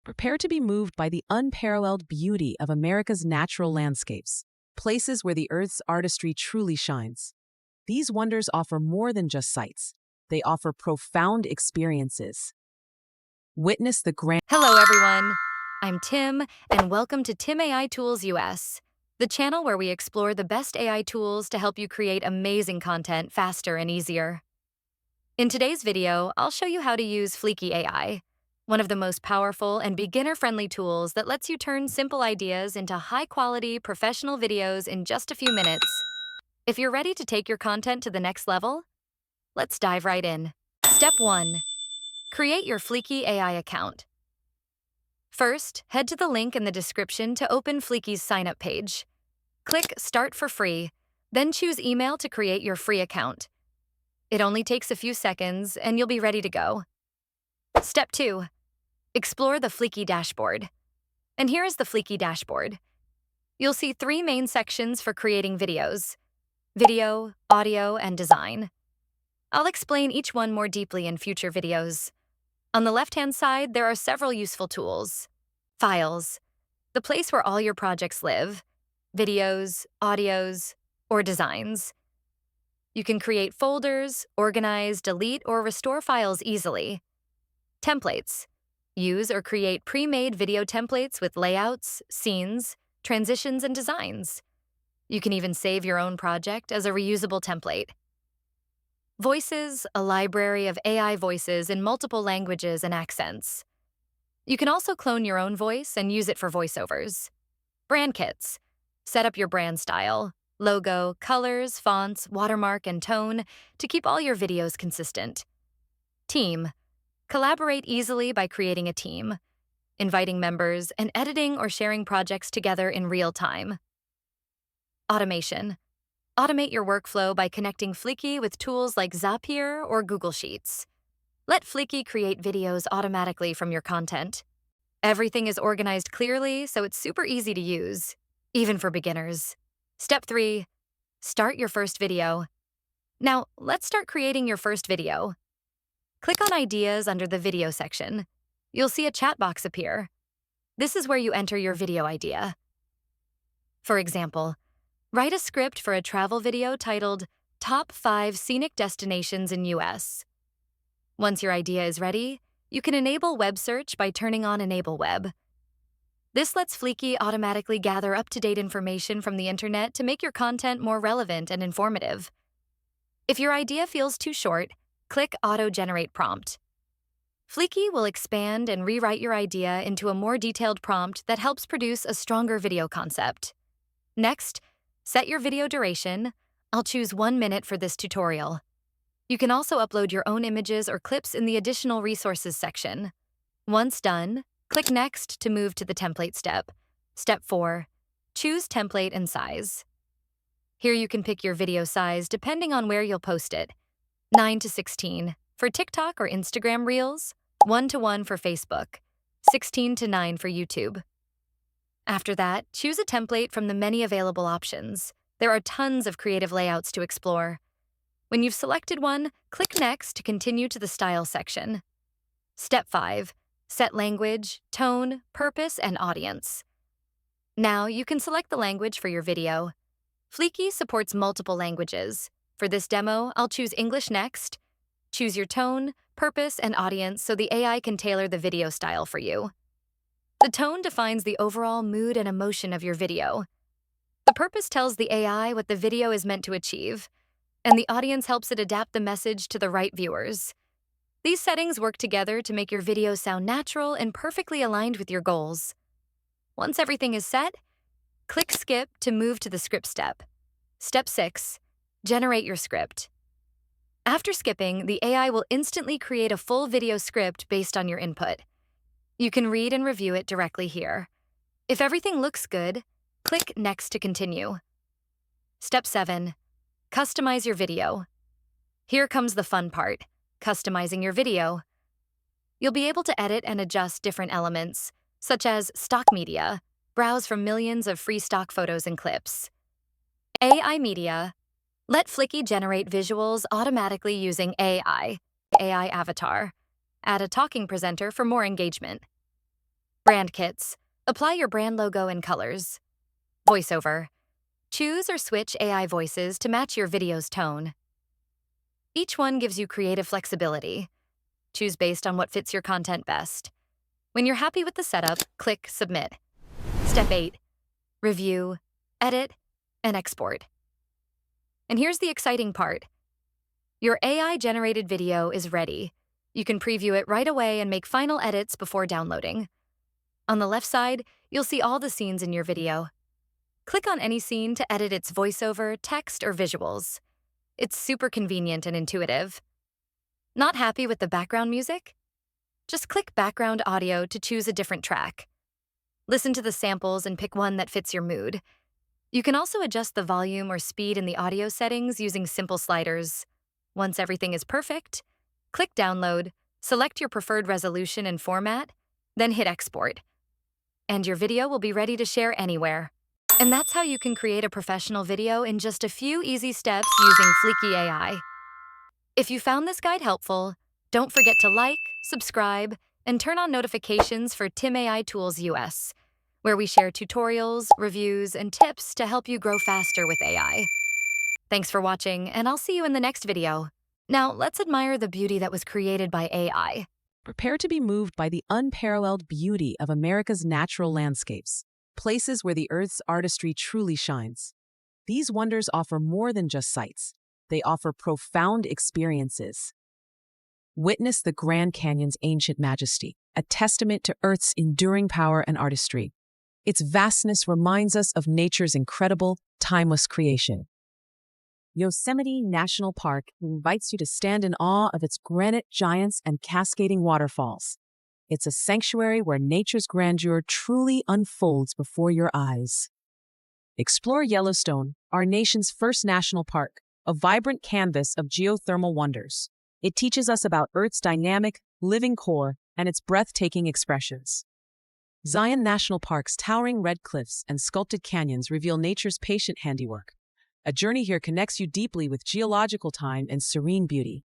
Prepare to be moved by the unparalleled beauty of America's natural landscapes, places where the Earth's artistry truly shines. These wonders offer more than just sights. They offer profound experiences. Witness the grand. Hello, everyone. I'm Tim, and welcome to Tim AI Tools US, the channel where we explore the best AI tools to help you create amazing content faster and easier. In today's video, I'll show you how to use Fliki AI, one of the most powerful and beginner-friendly tools that lets you turn simple ideas into high-quality, professional videos in just a few minutes. If you're ready to take your content to the next level, let's dive right in. Step 1. Create your Fliki AI account. First, head to the link in the description to open Fliki's sign-up page. Click Start for free, then choose Email to create your free account. It only takes a few seconds, and you'll be ready to go. Step 2. Explore the Fliki dashboard. And here is the Fliki dashboard. You'll see 3 main sections for creating videos: video, audio, and design. I'll explain each one more deeply in future videos. On the left-hand side, there are several useful tools. Files, the place where all your projects live: videos, audios, or designs. You can create folders, organize, delete, or restore files easily. Templates, use or create pre-made video templates with layouts, scenes, transitions, and designs. You can even save your own project as a reusable template. Voices, a library of AI voices in multiple languages and accents. You can also clone your own voice and use it for voiceovers. Brand kits, set up your brand style, logo, colors, fonts, watermark, and tone to keep all your videos consistent. Team, collaborate easily by creating a team, inviting members, and editing or sharing projects together in real time. Automation, automate your workflow by connecting Fliki with tools like Zapier or Google Sheets. Let Fliki create videos automatically from your content. Everything is organized clearly, so it's super easy to use, even for beginners. Step 3. Start your first video. Now, let's start creating your first video. Click on Ideas under the Video section. You'll see a chat box appear. This is where you enter your video idea. For example, write a script for a travel video titled Top 5 Scenic Destinations in US. Once your idea is ready, you can enable web search by turning on Enable Web. This lets Fliki automatically gather up-to-date information from the internet to make your content more relevant and informative. If your idea feels too short, click Auto-Generate Prompt. Fliki will expand and rewrite your idea into a more detailed prompt that helps produce a stronger video concept. Next, set your video duration. I'll choose 1 minute for this tutorial. You can also upload your own images or clips in the Additional Resources section. Once done, click Next to move to the template step. Step 4. Choose template and size. Here you can pick your video size depending on where you'll post it: 9:16 for TikTok or Instagram Reels, 1:1 for Facebook, 16:9 for YouTube. After that, choose a template from the many available options. There are tons of creative layouts to explore. When you've selected one, click Next to continue to the Style section. Step 5. Set language, tone, purpose, and audience. Now you can select the language for your video. Fliki supports multiple languages. For this demo, I'll choose English next. Choose your tone, purpose, and audience so the AI can tailor the video style for you. The tone defines the overall mood and emotion of your video. The purpose tells the AI what the video is meant to achieve, and the audience helps it adapt the message to the right viewers. These settings work together to make your video sound natural and perfectly aligned with your goals. Once everything is set, click Skip to move to the script step. Step 6. Generate your script. After skipping, the AI will instantly create a full video script based on your input. You can read and review it directly here. If everything looks good, click Next to continue. Step 7. Customize your video. Here comes the fun part: customizing your video. You'll be able to edit and adjust different elements, such as stock media. Browse from millions of free stock photos and clips. AI media. Let Fliki generate visuals automatically using AI avatar. Add a talking presenter for more engagement. Brand kits. Apply your brand logo in colors. Voiceover. Choose or switch AI voices to match your video's tone. Each one gives you creative flexibility. Choose based on what fits your content best. When you're happy with the setup, click Submit. Step 8. Review, edit, and export. And here's the exciting part. Your AI-generated video is ready. You can preview it right away and make final edits before downloading. On the left side, you'll see all the scenes in your video. Click on any scene to edit its voiceover, text, or visuals. It's super convenient and intuitive. Not happy with the background music? Just click Background Audio to choose a different track. Listen to the samples and pick one that fits your mood. You can also adjust the volume or speed in the audio settings using simple sliders. Once everything is perfect, click Download, select your preferred resolution and format, then hit Export. And your video will be ready to share anywhere. And that's how you can create a professional video in just a few easy steps using Fliki AI. If you found this guide helpful, don't forget to like, subscribe, and turn on notifications for Tim AI Tools US, where we share tutorials, reviews, and tips to help you grow faster with AI. Thanks for watching, and I'll see you in the next video. Now, let's admire the beauty that was created by AI. Prepare to be moved by the unparalleled beauty of America's natural landscapes, places where the Earth's artistry truly shines. These wonders offer more than just sights. They offer profound experiences. Witness the Grand Canyon's ancient majesty, a testament to Earth's enduring power and artistry. Its vastness reminds us of nature's incredible, timeless creation. Yosemite National Park invites you to stand in awe of its granite giants and cascading waterfalls. It's a sanctuary where nature's grandeur truly unfolds before your eyes. Explore Yellowstone, our nation's first national park, a vibrant canvas of geothermal wonders. It teaches us about Earth's dynamic, living core and its breathtaking expressions. Zion National Park's towering red cliffs and sculpted canyons reveal nature's patient handiwork. A journey here connects you deeply with geological time and serene beauty.